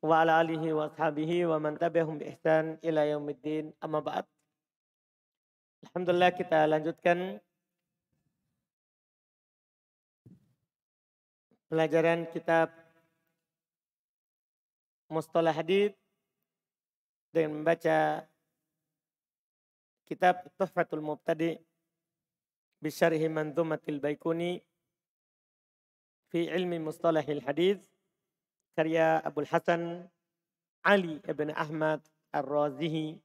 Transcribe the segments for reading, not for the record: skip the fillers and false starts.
wa ala alihi wa ashabihi wa man tabi'ahum bi ihsan ila yaumiddin. Amma ba'd. Alhamdulillah, kita lanjutkan pelajaran kitab Mustalah Hadits dengan membaca kitab Tuhfatul Mubtadi' bi syarhi Manzumatil Baikuni fi ilmi Mustalahil Hadits karya Abul Hasan Ali ibn Ahmad Ar-Razihi.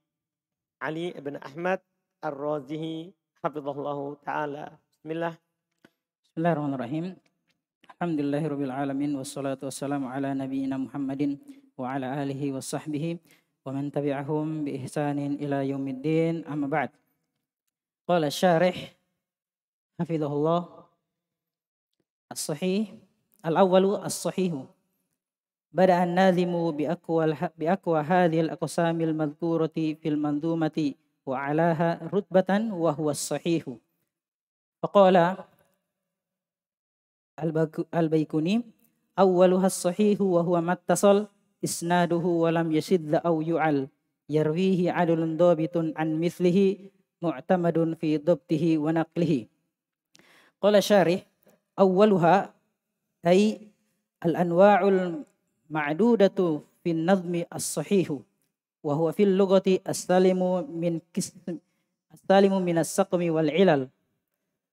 Ali ibn Ahmad Ar-Razihi hafizahullahu ta'ala. Bismillah. Bismillahirrahmanirrahim. Alhamdulillahirabbil alamin wassalatu wassalamu ala nabiyyina Muhammadin wa ala alihi wa sahbihi wa man tabi'ahum bi ihsanin ila yaumiddin. Amma ba'd. Qala syarih hafizahullah as-sahih al-awwalu as-sahihu. Bada an-nadhimu bi aqwa hadhihi al-aqsamil madhkurati fil manzumati wa alaha rutbatan wa huwa as-sahihu. Faqala al-Baikuni awwaluha as-sahihu wa huwa mattasal isnaduhu wa lam yashidda aw yu'al yarwihi 'adlun dhabitun an mithlihi mu'tamadun fi dhabtihi wa naqlihi. Qala syarih awwaluha ay al-anwa'ul ma'dudatu fi an-nazmi as-sahihu wa huwa fil lughati as-salimu min as-saqmi wal 'ilal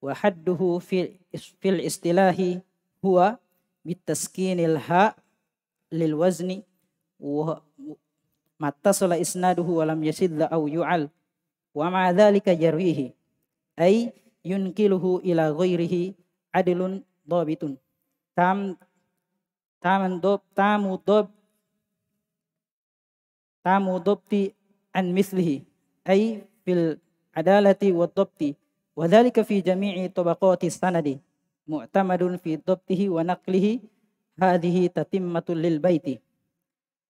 wa hadduhu fil istilahi huwa bitaskinil ha lil wazni wa mattasala isnaduhu wa lam yashidda aw yu'al wa ma'a dhalika jarwihi ay yunkiluhu ila ghairihi adlun dhabitun tamu dhabti an mislihi ay fil adalati wa dhabti wa dhalika fi jami'i tabaqati sanadi mu'tamadun fi dhabtihi wa naqlihi hadhihi tatimmatul lil baiti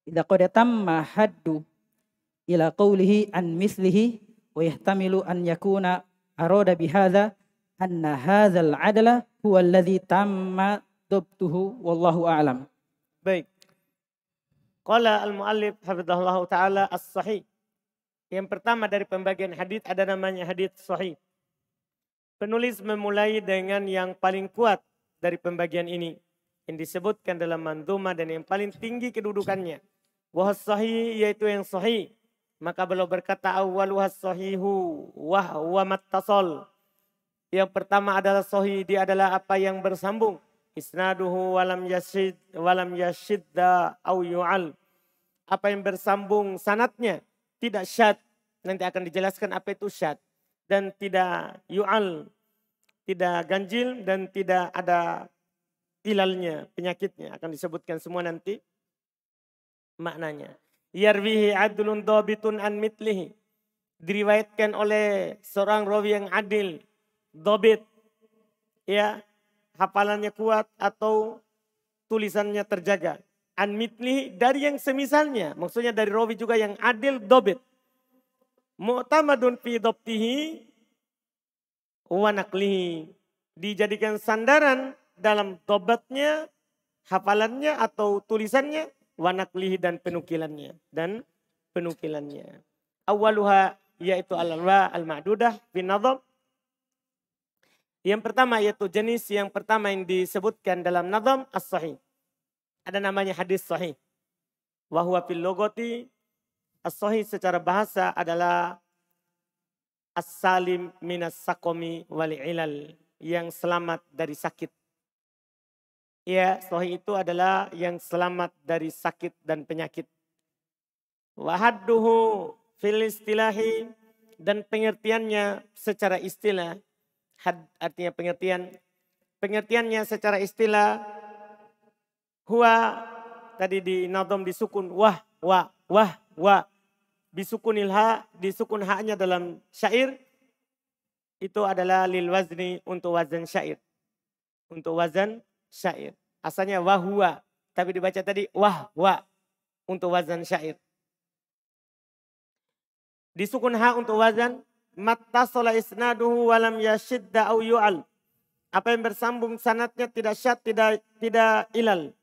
idza qad tamma haddu ila qawlihi an mislihi wa yahtamilu an yakuna arada bihadza anna hadzal adla huwa alladhi tamma dhabtuhu wallahu a'lam. Baik. Qala al-muallif hafizahullahu taala as-sahih. Yang pertama dari pembagian hadis ada namanya hadis sahih. Penulis memulai dengan yang paling kuat dari pembagian ini yang disebutkan dalam manzumah dan yang paling tinggi kedudukannya. Wahas sahih, yaitu yang sahih. Maka beliau berkata awwaluhas sahihu wa huwa mattasal. Yang pertama adalah sahih, dia adalah apa yang bersambung. Isnaduhu walam yashidda au yu'al. Apa yang bersambung sanatnya tidak syad. Nanti akan dijelaskan apa itu syad. Dan tidak yu'al, tidak ganjil dan tidak ada ilalnya, penyakitnya. Akan disebutkan semua nanti maknanya. Yarwihi adlun dhabitun an mitlihi. Diriwayatkan oleh seorang rawi yang adil, dhabit, ya, hafalannya kuat atau tulisannya terjaga. An mitlihi, dari yang semisalnya, maksudnya dari rawi juga yang adil, dhabit. Mu'tamadun fi dhabtihi wa naqlihi, dijadikan sandaran dalam dhabatnya, hafalannya atau tulisannya, wa naqlihi dan penukilannya Awaluha yaitu al-anwa al-ma'dudah fi nadham. Yang pertama yaitu jenis yang pertama yang disebutkan dalam nadham as-sahih. Ada namanya hadis sahih. Wa huwa fil lughati as-sahih secara bahasa adalah as-salim minas saqami wal ilal, yang selamat dari sakit. Ya, sahih itu adalah yang selamat dari sakit dan penyakit. Wa hadduhu fil istilahi, dan pengertiannya secara istilah. Had artinya pengertiannya secara istilah. Huwa tadi di nadham disukun wah. Bisukunil ha, disukun haknya dalam syair itu adalah lil wazni, untuk wazan syair. Untuk wazan syair. Asalnya wahwa, tapi dibaca tadi wah untuk wazan syair. Disukun ha untuk wazan mattasala isnaduhu walam yashidda au yu'al. Apa yang bersambung sanatnya tidak syad, tidak ilal.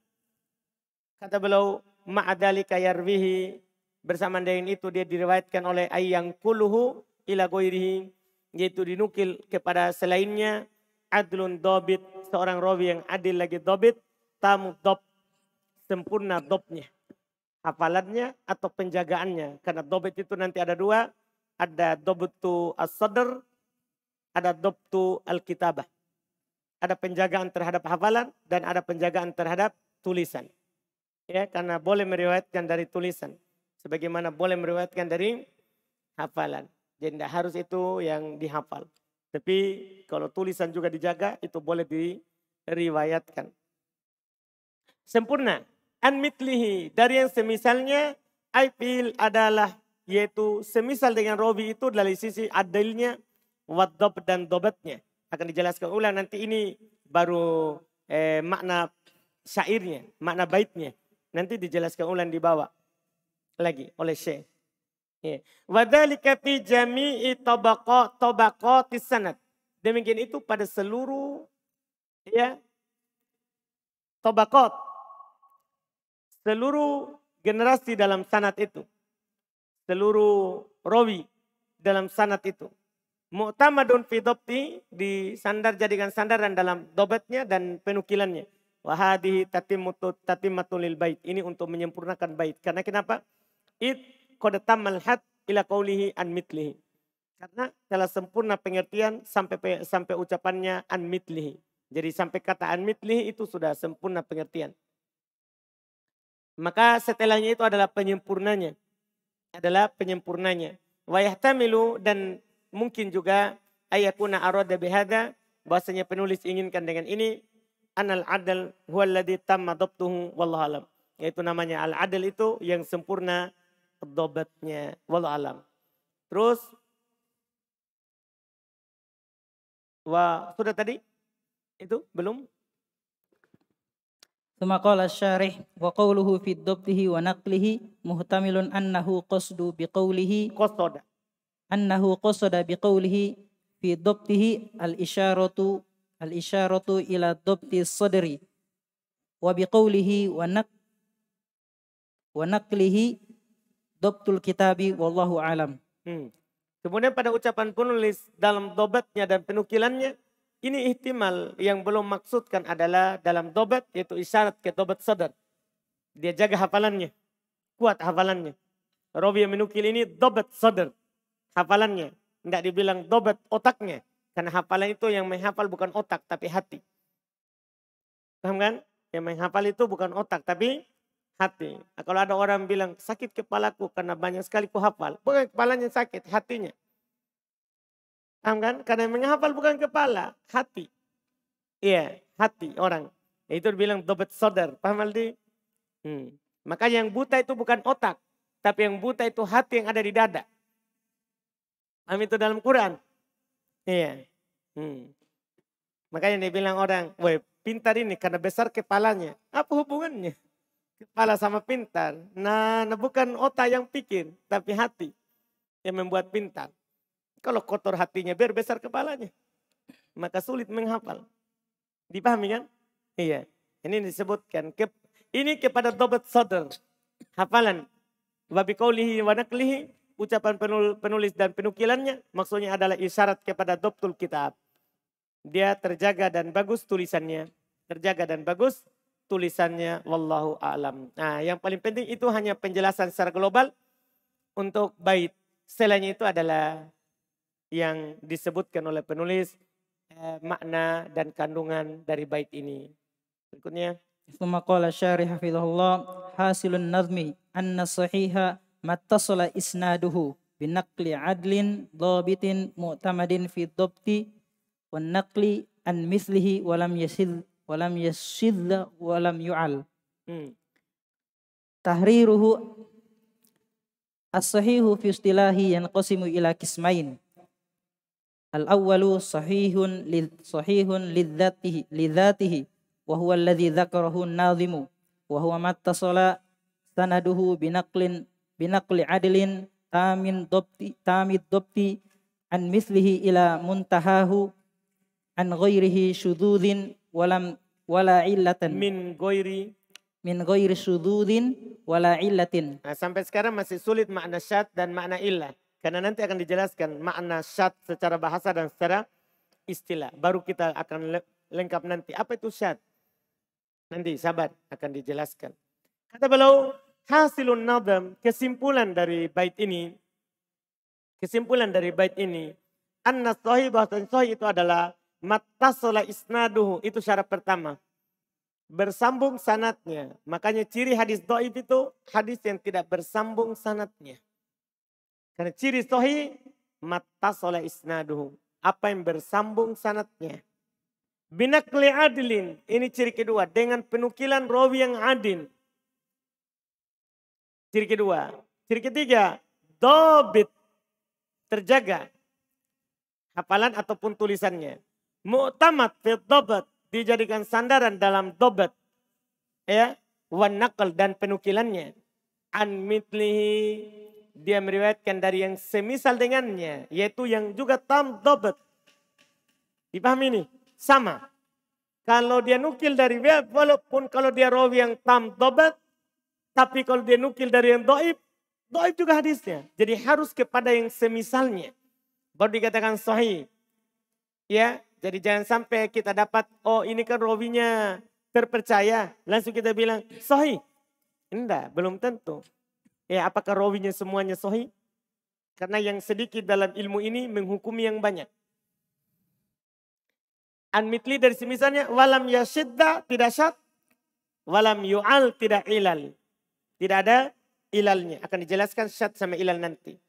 Kata beliau ma'adhalika yarwihi, bersamaan dengan itu dia diriwayatkan oleh ayyang kuluhu ila ghairihi, yaitu dinukil kepada selainnya, adlun dobit, seorang rawi yang adil lagi dobit, tamu dob, sempurna dobnya, hafalannya atau penjagaannya. Karena dobit itu nanti ada dua, ada dobutu as-sadr, ada dobtu al-kitabah. Ada penjagaan terhadap hafalan dan ada penjagaan terhadap tulisan. Ya, karena boleh meriwayatkan dari tulisan sebagaimana boleh meriwayatkan dari hafalan. Jadi tidak harus itu yang dihafal. Tapi kalau tulisan juga dijaga itu boleh diriwayatkan. Sempurna. An mitlihi, dari yang semisalnya, aipil adalah yaitu semisal dengan rawi itu dari sisi adilnya, wadab dan dobatnya. Akan dijelaskan ulang nanti, ini baru makna syairnya, makna baitnya. Nanti dijelaskan ulang di bawah lagi oleh Syekh. Wadhalika fi jami'i tabaqatis sanad. Demikian itu pada seluruh ya tabaqat, seluruh generasi dalam sanad itu, seluruh rawi dalam sanad itu. Mu'tamadun fi dhabti, disandar jadikan sandaran dalam dobatnya dan penukilannya. Wa hadhihi tatimmatun lil bait. Ini untuk menyempurnakan bait. Karena kenapa? Qad tammal had ila qaulihi an mitlihi. Karena telah sempurna pengertian sampai ucapannya an mitlihi. Jadi sampai kata an mitlihi itu sudah sempurna pengertian. Maka setelahnya itu adalah penyempurnanya. Wa yahtamilu, dan mungkin juga ayakuna arada bihada, bahasanya penulis inginkan dengan ini, anal adl huwallazi tamma dhabtuhu wallahu alam. Yaitu namanya al adl itu yang sempurna dobatnya, wallahu alam. Terus sudah tadi itu belum? Tsumma qala asy-syarih wa qawluhu fi dhabtihi wa naqlihi muhtamilun annahu qasdu biqaulihi Qasada. annahu qasada biqaulihi fi dhabtihi al-isyaratu ila dhabti sadri wa biqaulihi wa naqlihi dhabtul kitabi wallahu alam. Kemudian pada ucapan penulis dalam dobatnya dan penukilannya, ini ihtimal yang belum maksudkan adalah dalam dobat, yaitu isyarat ke dobat sadar. Dia jaga hafalannya, kuat hafalannya. Rawi yang menukil ini dobat sadar, hafalannya. Tidak dibilang dobat otaknya. Karena hafalan itu yang menghafal bukan otak tapi hati. Paham kan? Yang menghafal itu bukan otak tapi hati. Nah, kalau ada orang bilang sakit kepalaku karena banyak sekali ku hafal. Bukan kepalanya sakit, hatinya. Paham kan? Karena yang menghafal bukan kepala, hati. Iya, hati orang. Itu dibilang dobat sadar. Paham Aldi? Maka yang buta itu bukan otak. Tapi yang buta itu hati yang ada di dada. Paham itu dalam Quran? Iya. Makanya dia bilang orang, woi pintar ini karena besar kepalanya. Apa hubungannya? Kepala sama pintar. Nah bukan otak yang pikir, tapi hati yang membuat pintar. Kalau kotor hatinya biar besar kepalanya. Maka sulit menghafal. Dipahami kan? Iya. Ini disebutkan. Ini kepada dobat sadar. Hafalan. Wa biqaulihi wa naqlihi, ucapan penulis dan penukilannya, maksudnya adalah isyarat kepada dhabtul kitab. Dia terjaga dan bagus tulisannya. Wallahu a'lam. Nah, yang paling penting itu hanya penjelasan secara global untuk bait. Selainnya itu adalah yang disebutkan oleh penulis makna dan kandungan dari bait ini. Berikutnya. Tsumma qala syarih hafizahullah hasilun nazmi anna sahiha mattasala isnaduhu binaqli adlin dhabitin mu'tamadin fi dhabti wan naqli an mislihi walam yashid walam yu'al. Tahriruhu as-sahihu fi istilahi yanqasimu ila qismain. Al-awwalu sahihun lidzatihi wa huwa alladhi dzakarahu an-nadhimu wa huwa mattasala sanaduhu binaqli adlin tamid dhabti an mislihi ila muntahahu an ghairihi syudzudhin wala illatan min ghairi min ghairi syududin wala illatin. Nah, sampai sekarang masih sulit makna syad dan makna illah. Karena nanti akan dijelaskan makna syad secara bahasa dan secara istilah. Baru kita akan lengkap nanti. Apa itu syad? Nanti sahabat akan dijelaskan. Kata beliau, hasilun nadam, kesimpulan dari bait ini. Kesimpulan dari bait ini. Anna sahih, bahwa sahih itu adalah mattasola isnaduhu. Itu syarat pertama. Bersambung sanatnya. Makanya ciri hadis dhaif itu hadis yang tidak bersambung sanatnya. Karena ciri sahih mattasola isnaduhu. Apa yang bersambung sanatnya. Binakli adilin. Ini ciri kedua. Dengan penukilan rawi yang adil. Ciri kedua. Ciri ketiga. Dobit. Terjaga. Hafalan ataupun tulisannya. Mu'tamad fi dobat. Dijadikan sandaran dalam dobat. Ya. Wan naqal dan penukilannya. An mitlihi. Dia meriwayatkan dari yang semisal dengannya. Yaitu yang juga tam dobat. Dipahami ini? Sama. Kalau dia nukil dari walaupun kalau dia rawi yang tam dobat. Tapi kalau dia nukil dari yang doib. Doib juga hadisnya. Jadi harus kepada yang semisalnya. Baru dikatakan sahih. Ya. Jadi jangan sampai kita dapat, oh ini kan rawinya terpercaya. Langsung kita bilang sahih. Enggak, belum tentu. Ya apakah rawinya semuanya sahih? Karena yang sedikit dalam ilmu ini menghukumi yang banyak. An-mitli dari semisalnya, walam yasyidda tidak syad. Walam yu'al tidak ilal. Tidak ada ilalnya. Akan dijelaskan syad sama ilal nanti.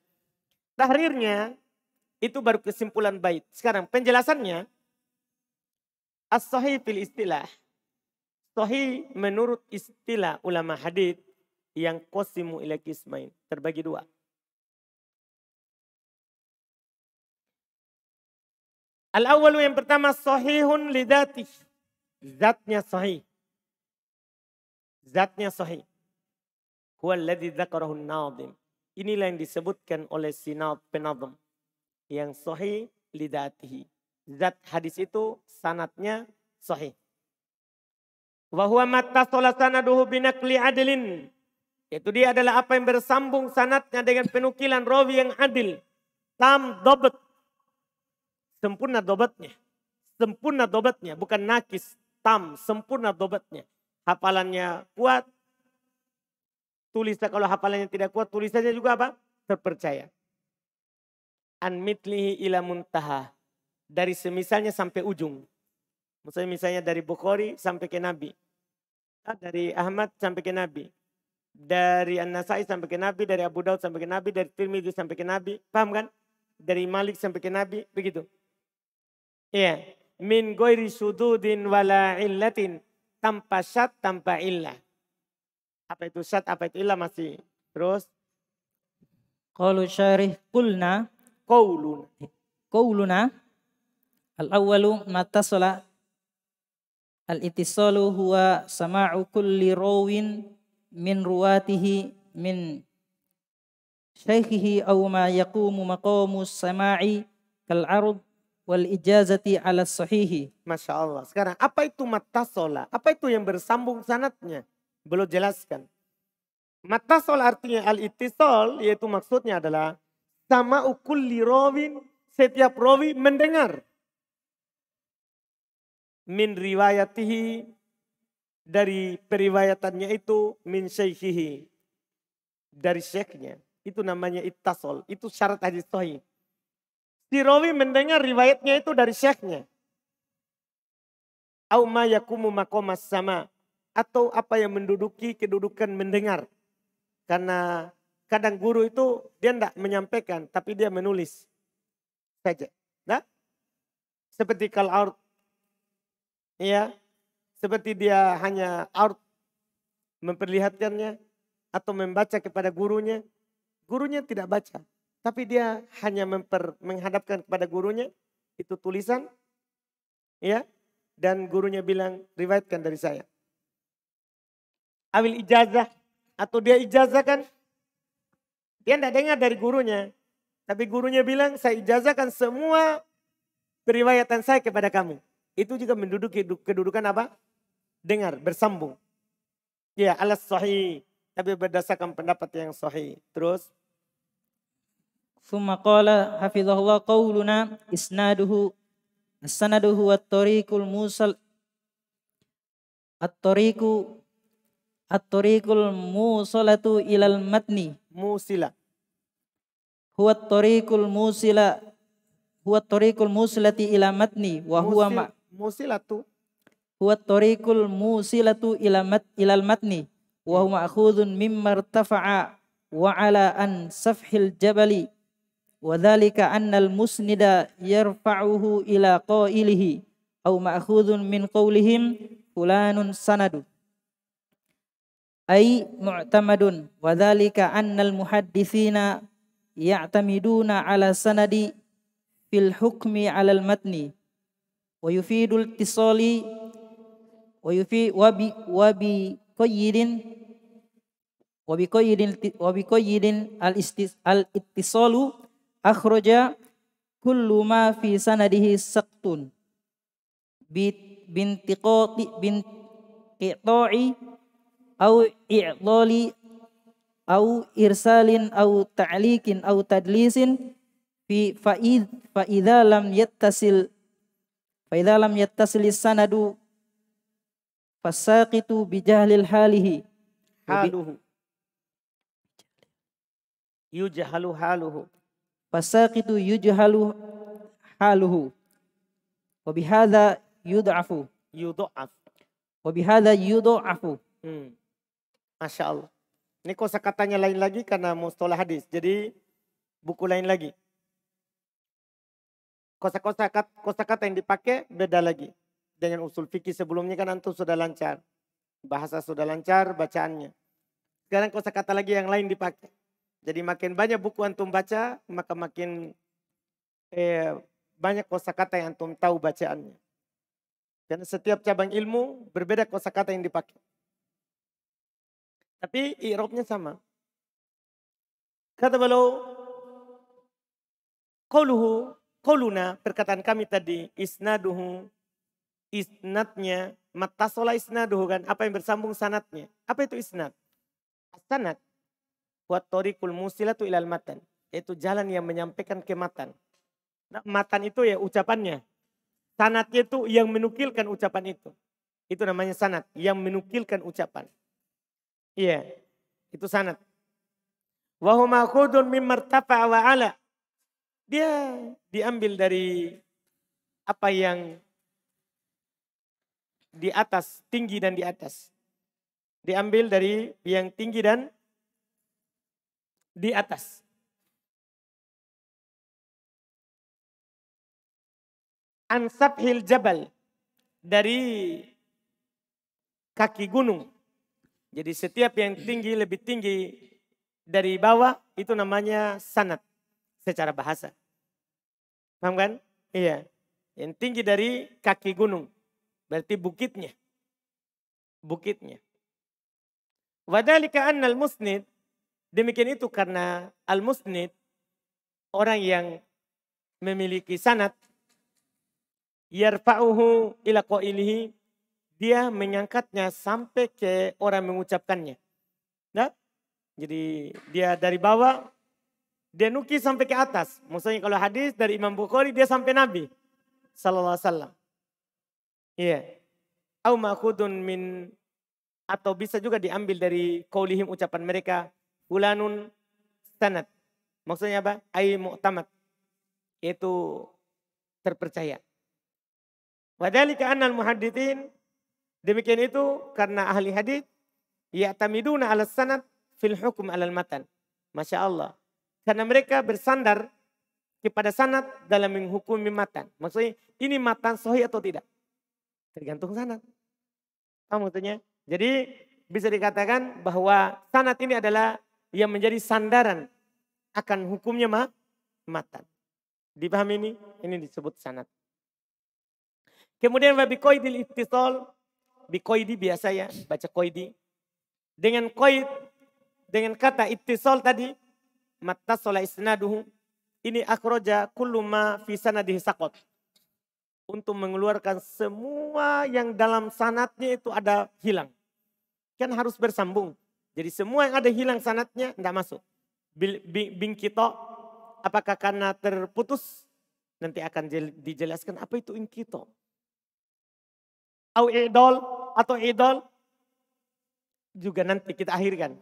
Tahrirnya, itu baru kesimpulan bait. Sekarang penjelasannya, as-sahih fil istilah. Sahih menurut istilah ulama hadits yang qasimu ila qismain. Terbagi dua. Al-awwalu yang pertama sahihun lidati. Zatnya sahih. Zatnya sahih. Huwa alladhi dzakarahu an-nadhim. Inilah yang disebutkan oleh sinad penadhim. Yang sahih lidatihi. Zat hadis itu sanatnya sahih. Wa huwa mattasala sanaduhu binaqli adlin. Itu dia adalah apa yang bersambung sanatnya dengan penukilan rawi yang adil. Tam dobat. Sempurna dobatnya. Sempurna dobatnya. Bukan nakis. Tam. Sempurna dobatnya. Hafalannya kuat. Tulisnya kalau hafalannya tidak kuat. Tulisannya juga apa? Terpercaya. An mitlihi ila muntaha. Dari semisalnya sampai ujung. Misalnya dari Bukhari sampai ke Nabi. Dari Ahmad sampai ke Nabi. Dari An-Nasai sampai ke Nabi. Dari Abu Daud sampai ke Nabi. Dari Tirmidzi sampai ke Nabi. Paham kan? Dari Malik sampai ke Nabi. Begitu. Iya. Min ghairi syududin wala illatin. Tanpa syad, tanpa illah. Apa itu syad, apa itu illah masih. Terus. Qalu syarih qulna. Qauluna. Al-awwalu mattasala al-ittisalu huwa sama'u kulli rawin min ruwatihi min syaikhihi aw ma yaqumu maqamu sama'i kal arud wal ijazati ala sahihi. Masya Allah. Sekarang apa itu mattasola? Apa itu yang bersambung sanatnya? Belum jelaskan. Mattasol artinya al-ittisal, yaitu maksudnya adalah sama'u kulli rawin, setiap rawi mendengar. Min riwayatihi, dari periwayatannya itu min syaikhihi, dari syekhnya. Itu namanya ittasol. Itu syarat hadis sahih. Si rawi mendengar riwayatnya itu dari syekhnya. Au ma yakumu maqamas sama, atau apa yang menduduki kedudukan mendengar. Karena kadang guru itu dia tidak menyampaikan, tapi dia menulis saja. Nah, seperti kal ard. Ya, seperti dia hanya art memperlihatkannya atau membaca kepada gurunya. Gurunya tidak baca, tapi dia hanya menghadapkan kepada gurunya itu tulisan, ya, dan gurunya bilang riwayatkan dari saya. Awil ijazah, atau dia ijazahkan, dia tidak dengar dari gurunya, tapi gurunya bilang saya ijazahkan semua periwayatan saya kepada kamu. Itu juga menduduki kedudukan apa? Dengar, bersambung. Ya, alas sahih. Tapi berdasarkan pendapat yang sahih. Terus. Thumma qala hafizahullah qawluna isnaduhu as-sanaduhu at-tariqul musal at-tariqul musalatu ilal matni Musila. huwa at-tariqul musilati ila matni wa huwa Musilatu. huwa at-tariqul musilatu ilal matni wa huwa ma'khudun mimma irtafa'a wa ala an safhil jabali wa dhalika anna al-musnida yarfa'uhu ila qailihi aw ma'khudun min qawlihim fulanun sanadu ay mu'tamadun wa dhalika anna al-muhaddithina ya'tamiduna ala sanadi fil hukmi ala al-matni wa yufidul ittisali wa bi qayyidin al-ittisalu akhraja kullu ma fi sanadihi saqtun bintiqati au i'dali au irsalin au ta'liqin au tadlisin fa idza lam yattasil sanadu fasaqitu bijahlil halihi Haluhu. Yujhalu haluhu. fasaqitu yujhalu haluhu wa bihadza yud'afu Yudha'af. Masya Allah. Ini kosakatanya lain lagi karena mustalah hadis. Jadi buku lain lagi. Kosakata yang dipakai beda lagi. Dengan usul fikih sebelumnya kan antum sudah lancar. Bahasa sudah lancar, bacaannya. Sekarang kosakata lagi yang lain dipakai. Jadi makin banyak buku antum baca, maka makin banyak kosakata yang antum tahu bacaannya. Karena setiap cabang ilmu berbeda kosakata yang dipakai. Tapi i'rabnya sama. Kata beliau, qauluna, perkataan kami tadi, isnaduhu, isnadnya, mattasola isnaduhu kan, apa yang bersambung sanadnya. Apa itu isnad? Sanad, wa tariqul musilatu ilal matan, yaitu jalan yang menyampaikan ke matan. Nah, matan itu ya ucapannya. Sanadnya itu yang menukilkan ucapan itu. Itu namanya sanad, yang menukilkan ucapan. Iya, itu sanad. Wa huma khudun mimma irtafa'a wa ala. Dia diambil dari apa yang di atas, tinggi dan di atas. Diambil dari yang tinggi dan di atas. Ansabhil jabal, dari kaki gunung. Jadi setiap yang tinggi lebih tinggi dari bawah itu namanya sanad secara bahasa. Paham kan? Iya. Yang tinggi dari kaki gunung. Berarti bukitnya. Bukitnya. Wadhalika annal musnid, demikian itu karena al-musnid, orang yang memiliki sanad, yarfa'uhu ila qailihi, dia mengangkatnya sampai ke orang mengucapkannya. Nah, jadi dia dari bawah, dia nukil sampai ke atas. Maksudnya kalau hadis dari Imam Bukhari, dia sampai Nabi sallallahu alaihi wasallam. Iya. Au ma'khudun min, atau bisa juga diambil dari qaulihim, ucapan mereka, fulanun sanad. Maksudnya apa? Ai mu'tamad. Itu terpercaya. Wadhalika annal muhaddithin, demikian itu karena ahli hadis ya'tamiduna 'ala sanad fil hukm 'alal matan. Masya Allah. Karena mereka bersandar kepada sanad dalam menghukumi matan. Maksudnya ini matan sahih atau tidak? Tergantung sanad. Apa maksudnya? Jadi bisa dikatakan bahwa sanad ini adalah yang menjadi sandaran akan hukumnya matan. Dipahami ini? Ini disebut sanad. Kemudian babi qaidil ittisal, bi qaidi biasa ya, baca qaidi. Dengan qaid, dengan kata ittisal tadi, mattasala isnaduhu, ini akhraja kullu ma fi sanadihi saqat. Untuk mengeluarkan semua yang dalam sanadnya itu ada hilang. kan harus bersambung. Jadi semua yang ada hilang sanadnya tidak masuk. Bingkito, apakah karena terputus? Nanti akan dijelaskan apa itu ingkito. Au idol atau idol juga nanti kita akhirkan.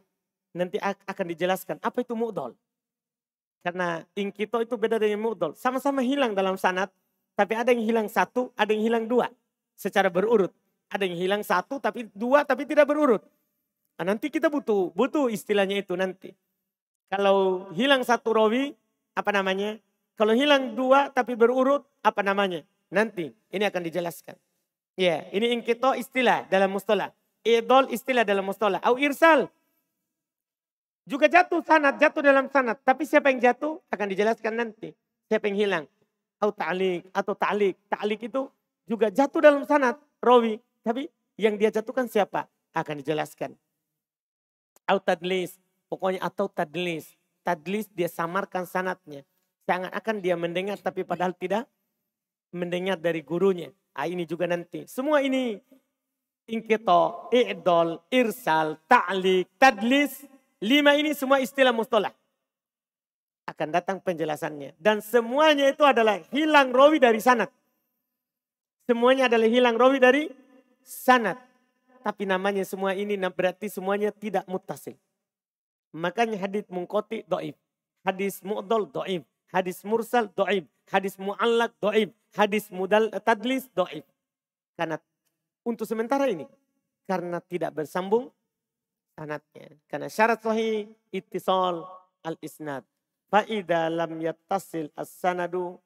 Nanti akan dijelaskan apa itu mu'dol. Karena ingkito itu beda dengan mu'dol. Sama-sama hilang dalam sanad. Tapi ada yang hilang satu, ada yang hilang dua. Secara berurut. Ada yang hilang satu, tapi dua, tapi tidak berurut. Nah, nanti kita butuh istilahnya itu nanti. Kalau hilang satu rawi, apa namanya? Kalau hilang dua, tapi berurut, apa namanya? Nanti, ini akan dijelaskan. Ya, ini ingkito istilah dalam mustalah. Idol istilah dalam mustalah. Au irsal. Juga jatuh dalam sanad. Tapi siapa yang jatuh akan dijelaskan nanti. Siapa yang hilang. Atau ta'lik. Ta'lik itu juga jatuh dalam sanad. Rawi. Tapi yang dia jatuhkan siapa? Akan dijelaskan. Tadlis. Pokoknya atau tadlis. Tadlis dia samarkan sanadnya. Sangat akan dia mendengar tapi padahal tidak mendengar dari gurunya. Ini juga nanti. Semua ini. Ingkito, i'dol, irsal, ta'lik, tadlis. 5 ini semua istilah mustalah. Akan datang penjelasannya. Dan semuanya itu adalah hilang rawi dari sanad. Semuanya adalah hilang rawi dari sanad. Tapi namanya semua ini berarti semuanya tidak muttasil. Makanya hadis munqati dhaif. Hadis mu'dal dhaif. Hadis mursal dhaif. Hadis mu'allaq dhaif. Hadis mudal tadlis dhaif. Karena untuk sementara ini. Karena tidak bersambung sanadnya. Karena syarat sahih ittisal al-isnad. Fa'idha lam yattasil as-sanadu.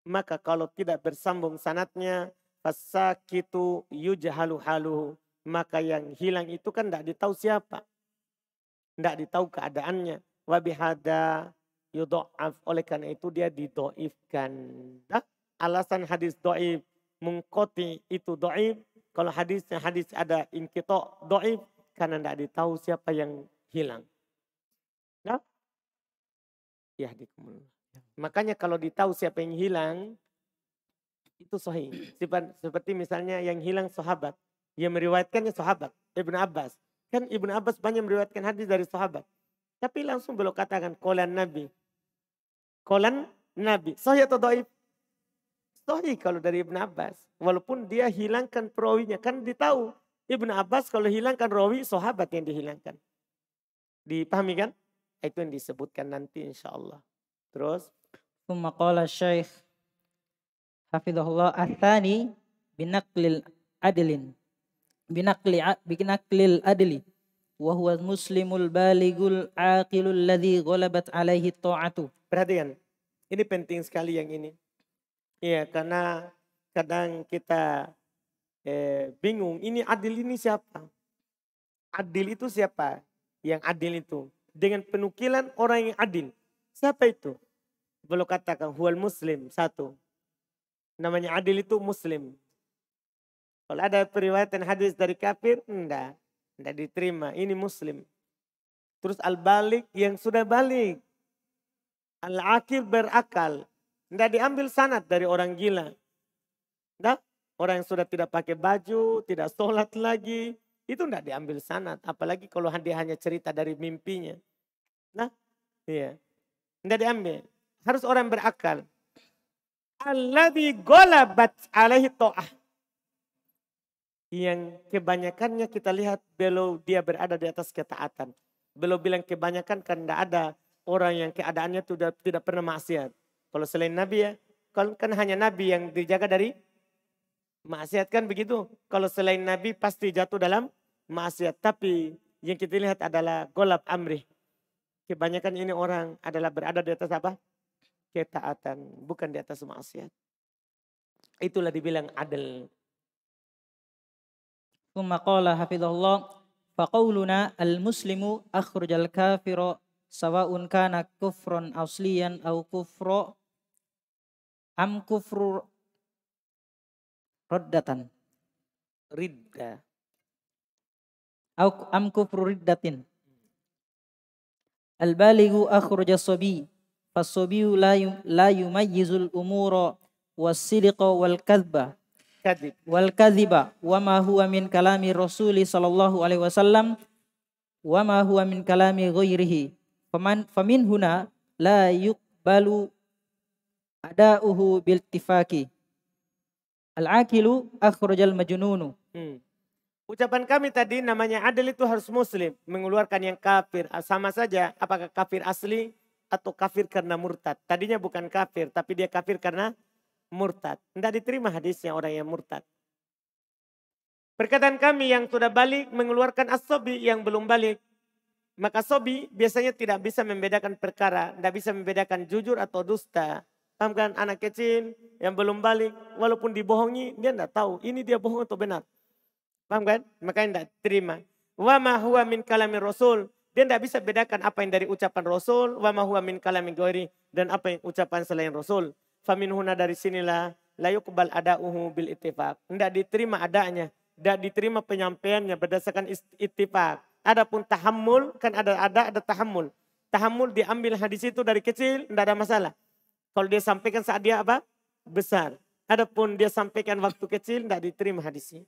Maka kalau tidak bersambung sanadnya. Fasakitu yujhalu haluhu. Maka yang hilang itu kan tidak ditahu siapa. Tidak ditahu keadaannya. Wabihada yudha'af. Oleh karena itu dia dido'ifkan. Alasan hadis do'if. Mungkoti itu do'if. Kalau hadis ada ingkito do'if. Karena tidak ditahu siapa yang hilang. Nah, ya makanya kalau ditahu siapa yang hilang, itu sahih. Seperti misalnya yang hilang sahabat. Yang meriwayatkannya sahabat. Ibnu Abbas. Kan Ibnu Abbas banyak meriwayatkan hadis dari sahabat. Tapi langsung belum katakan qolan Nabi. Qolan Nabi. Sahih atau dhaif? Sahih kalau dari Ibnu Abbas. Walaupun dia hilangkan perawinya. Kan ditahu. Ibnu Abbas kalau hilangkan rawi, sahabat yang dihilangkan. Dipahami kan? Itu yang disebutkan nanti insya Allah. Terus. Thumma qala Syekh hafidhahullah athani binaklil adlin. Binaklil adli. Wahuwa muslimul baligul aqilul ladhi ghalabat alaihi ta'atu. Perhatikan. Ini penting sekali yang ini. Iya, karena kadang kita bingung, ini adil ini siapa? Adil itu siapa? Yang adil itu. Dengan penukilan orang yang adil. Siapa itu? Belum katakan huwal muslim, satu. Namanya adil itu muslim. Kalau ada periwayatan hadis dari kafir, enggak diterima. Ini muslim. Terus al-balik yang sudah balik. Al-akil berakal. Enggak diambil sanad dari orang gila. Enggak? Orang yang sudah tidak pakai baju, tidak sholat lagi. Itu tidak diambil sanad. Apalagi kalau dia hanya cerita dari mimpinya. Nah, iya. Tidak diambil. Harus orang berakal. Alladzi ghalabat alaihi ta'ah. Yang kebanyakannya kita lihat beliau dia berada di atas ketaatan. Beliau bilang kebanyakan kan tidak ada orang yang keadaannya tidak pernah maksiat. Kalau selain Nabi ya, kan hanya Nabi yang dijaga dari maksiat kan begitu. Kalau selain Nabi pasti jatuh dalam maksiat. Tapi yang kita lihat adalah golab amrih. Kebanyakan ini orang adalah berada di atas apa? Ketaatan. Bukan di atas maksiat. Itulah dibilang adil. Thumma qala hafidhahullah. Faqawluna al-muslimu akhrujal kafiro sawa'un kana kufron asliyan au kufro am kufru Roddatan. Ridda. Am kufru riddatin. Al-balighu akhraja as-sabi. Fas-sabiyu la yumayyizul umura was-sidqa wal-kadhba. kadhib. wal kadhiba wa ma huwa min kalami Rasuli sallallahu alaihi wasallam wa ma huwa min kalami ghairihi. Famin huna la yuqbalu ada'uhu bil ittifaqi. Al-aqilu akhrajal majnunu. Ucapan kami tadi namanya adil itu harus muslim. Mengeluarkan yang kafir. Sama saja apakah kafir asli atau kafir karena murtad. Tadinya bukan kafir tapi dia kafir karena murtad. Tidak diterima hadisnya orang yang murtad. Perkataan kami yang sudah balik mengeluarkan as-sobi yang belum balik. Maka sobi biasanya tidak bisa membedakan perkara. Tidak bisa membedakan jujur atau dusta. Paham kan? Anak kecil yang belum balik. Walaupun dibohongi dia tidak tahu. Ini dia bohong atau benar. Paham kan? Makanya tidak terima. Wa ma huwa min kalami Rasul. Dia tidak bisa bedakan apa yang dari ucapan Rasul. Wa ma huwa min kalami ghairi. Dan apa yang ucapan selain Rasul. Famin huna dari sinilah. La yuqbal ada'uhu bil ittifaq. Tidak diterima adanya. Tidak diterima penyampaiannya berdasarkan ittifaq. Adapun tahammul, kan ada tahammul. Tahammul diambil hadis itu dari kecil, tidak ada masalah. Kalau dia sampaikan saat dia apa? Besar. Adapun dia sampaikan waktu kecil, tidak diterima hadisnya.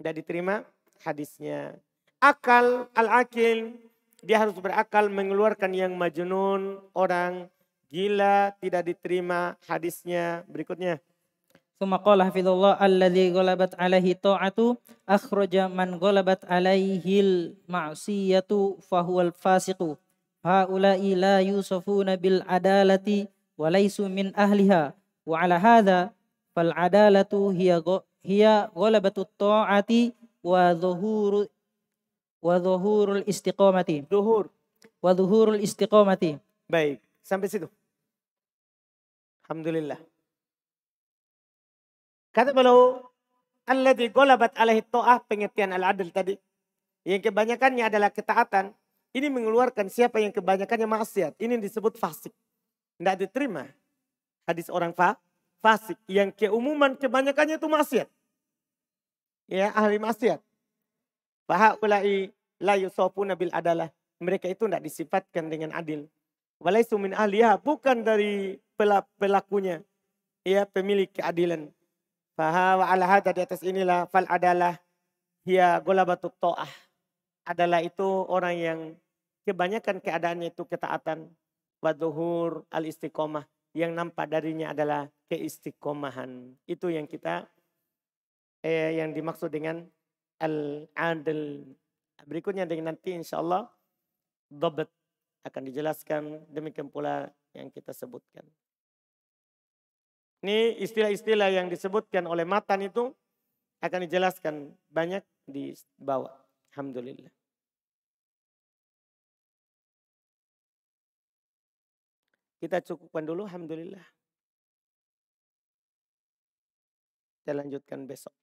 Tidak diterima hadisnya. Akal, al-akil, dia harus berakal mengeluarkan yang majnun, orang gila, tidak diterima hadisnya. Berikutnya. Summa qala hafizallah alladzi ghalabat alaihi ta'atu akhraja man ghalabat alaihil ma'siyatu fahuwal fasiqu. Haula'i la yusafuna bil adalati wa laysu min ahliha. Wa ala hadha fal adalatu hiya ghalabatut ta'ati wa dhuhurul istiqamati. Wa dhuhurul istiqamati. Baik, sampai situ. Alhamdulillah. Kata beliau, alladzi ghalabat alaihi ta'ah, pengertian al-adl tadi. Yang kebanyakannya adalah ketaatan. Ini mengeluarkan siapa yang kebanyakannya maksiat. Ini disebut fasik. Tidak diterima. Hadis orang fasik. Yang keumuman kebanyakannya itu maksiat. Ya, ahli maksiat. Fahaulai la yusafuna bil adalah. Mereka itu tidak disifatkan dengan adil. Walaisu min ahliha, bukan dari pelakunya. Ya, pemilik keadilan. Faha wa ala hadha, di atas inilah fal adalah hiya ghalabatut ta'ah. Adalah itu orang yang kebanyakan keadaannya itu ketaatan. Wa dhuhur al istiqomah. Yang nampak darinya adalah keistiqomahan. Itu yang kita yang dimaksud dengan al-adl. Berikutnya dengan nanti insyaallah dhabt akan dijelaskan, demikian pula yang kita sebutkan. Ini istilah-istilah yang disebutkan oleh matan itu akan dijelaskan banyak di bawah. Alhamdulillah. Kita cukupkan dulu, alhamdulillah. Kita lanjutkan besok.